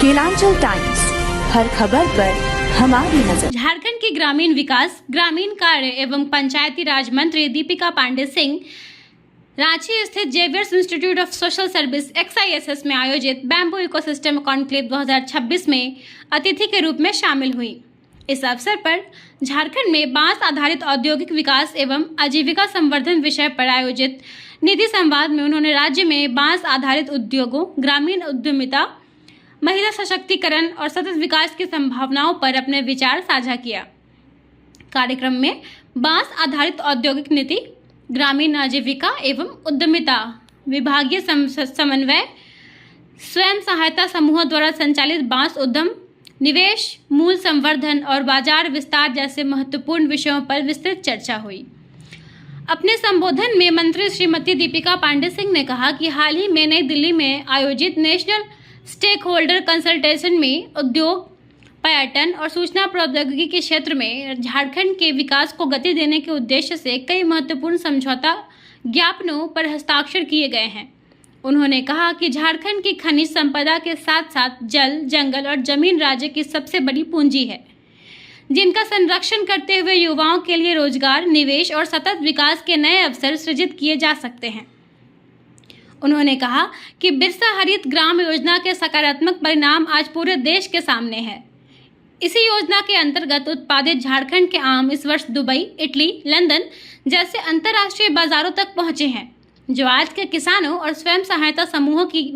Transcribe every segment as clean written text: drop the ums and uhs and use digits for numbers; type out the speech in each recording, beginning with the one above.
Kelanchal times, हर खबर पर हमारी नजर। झारखंड के ग्रामीण विकास, ग्रामीण कार्य एवं पंचायती राज मंत्री दीपिका पांडे सिंह रांची स्थित Xavier's institute of social service XISS में आयोजित बैम्बू इकोसिस्टम कॉन्क्लेव 2026 में अतिथि के रूप में शामिल हुई। इस अवसर पर झारखंड में बांस आधारित औद्योगिक विकास एवं आजीविका संवर्धन विषय पर आयोजित निधि संवाद में उन्होंने राज्य में बांस आधारित उद्योगों, ग्रामीण उद्यमिता, महिला सशक्तिकरण और सतत विकास की संभावनाओं पर अपने विचार साझा किया। कार्यक्रम में बांस आधारित औद्योगिक नीति, ग्रामीण आजीविका एवं उद्यमिता, विभागीय समन्वय, स्वयं सहायता समूहों द्वारा संचालित बांस उद्यम, निवेश, मूल संवर्धन और बाजार विस्तार जैसे महत्वपूर्ण विषयों पर विस्तृत चर्चा हुई। अपने संबोधन में मंत्री श्रीमती दीपिका पांडे सिंह ने कहा कि हाल ही में नई दिल्ली में आयोजित नेशनल स्टेक होल्डर कंसल्टेशन में उद्योग, पर्यटन और सूचना प्रौद्योगिकी के क्षेत्र में झारखंड के विकास को गति देने के उद्देश्य से कई महत्वपूर्ण समझौता ज्ञापनों पर हस्ताक्षर किए गए हैं। उन्होंने कहा कि झारखंड की खनिज संपदा के साथ साथ जल, जंगल और जमीन राज्य की सबसे बड़ी पूंजी है, जिनका संरक्षण करते हुए युवाओं के लिए रोजगार, निवेश और सतत विकास के नए अवसर सृजित किए जा सकते हैं। उन्होंने कहा कि बिरसा हरित ग्राम योजना के सकारात्मक परिणाम आज पूरे देश के सामने हैं। इसी योजना के अंतर्गत उत्पादित झारखंड के आम इस वर्ष दुबई, इटली, लंदन जैसे अंतर्राष्ट्रीय बाजारों तक पहुंचे हैं, जो आज के किसानों और स्वयं सहायता समूहों की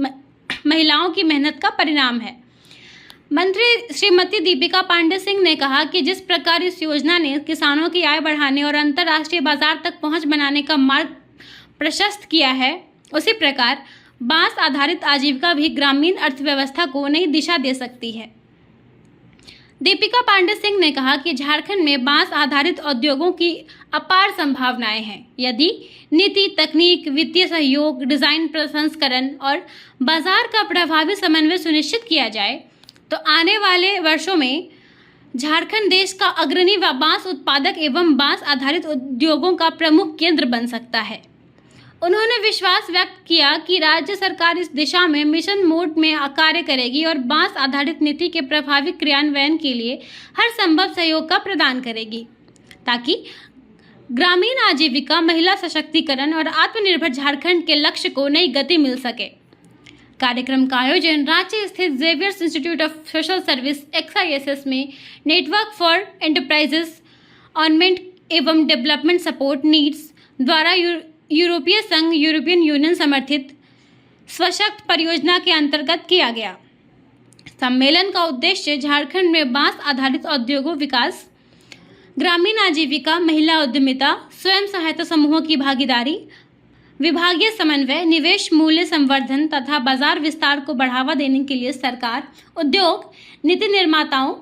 महिलाओं की मेहनत का परिणाम है। मंत्री श्रीमती दीपिका पांडे सिंह ने कहा कि जिस प्रकार इस योजना ने किसानों की आय बढ़ाने और अंतर्राष्ट्रीय बाजार तक पहुंच बनाने का मार्ग प्रशस्त किया है, उसी प्रकार बांस आधारित आजीविका भी ग्रामीण अर्थव्यवस्था को नई दिशा दे सकती है। दीपिका पांडे सिंह ने कहा कि झारखंड में बांस आधारित उद्योगों की अपार संभावनाएं हैं। यदि नीति, तकनीक, वित्तीय सहयोग, डिजाइन प्रसंस्करण और बाजार का प्रभावी समन्वय सुनिश्चित किया जाए तो आने वाले वर्षों में झारखंड देश का अग्रणी बांस उत्पादक एवं बांस आधारित उद्योगों का प्रमुख केंद्र बन सकता है। उन्होंने विश्वास व्यक्त किया कि राज्य सरकार इस दिशा में मिशन मोड में कार्य करेगी और बांस आधारित नीति के प्रभावी क्रियान्वयन के लिए हर संभव सहयोग का प्रदान करेगी, ताकि ग्रामीण आजीविका, महिला सशक्तिकरण और आत्मनिर्भर झारखंड के लक्ष्य को नई गति मिल सके। कार्यक्रम का आयोजन रांची स्थित Xavier's institute of social service XISS में नेटवर्क फॉर एंटरप्राइजेस ऑनमेंट एवं डेवलपमेंट सपोर्ट नीड्स द्वारा यूरोपीय संघ, यूरोपियन यूनियन समर्थित स्वशक्त परियोजना के अंतर्गत किया गया। सम्मेलन का उद्देश्य झारखंड में बांस आधारित औद्योगिक विकास, ग्रामीण आजीविका, महिला उद्यमिता, स्वयं सहायता समूहों की भागीदारी, विभागीय समन्वय, निवेश, मूल्य संवर्धन तथा बाजार विस्तार को बढ़ावा देने के लिए सरकार, उद्योग, नीति निर्माताओं,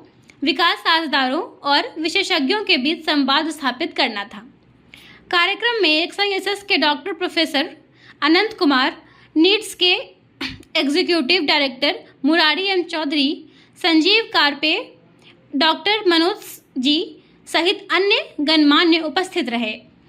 विकास साझेदारों और विशेषज्ञों के बीच संवाद स्थापित करना था। कार्यक्रम में XISS के doctor professor Anant Kumar, needs के executive director Murari M Chaudhary, Sanjeev Karpe, doctor Manoj ji सहित अन्य गणमान्य उपस्थित रहे।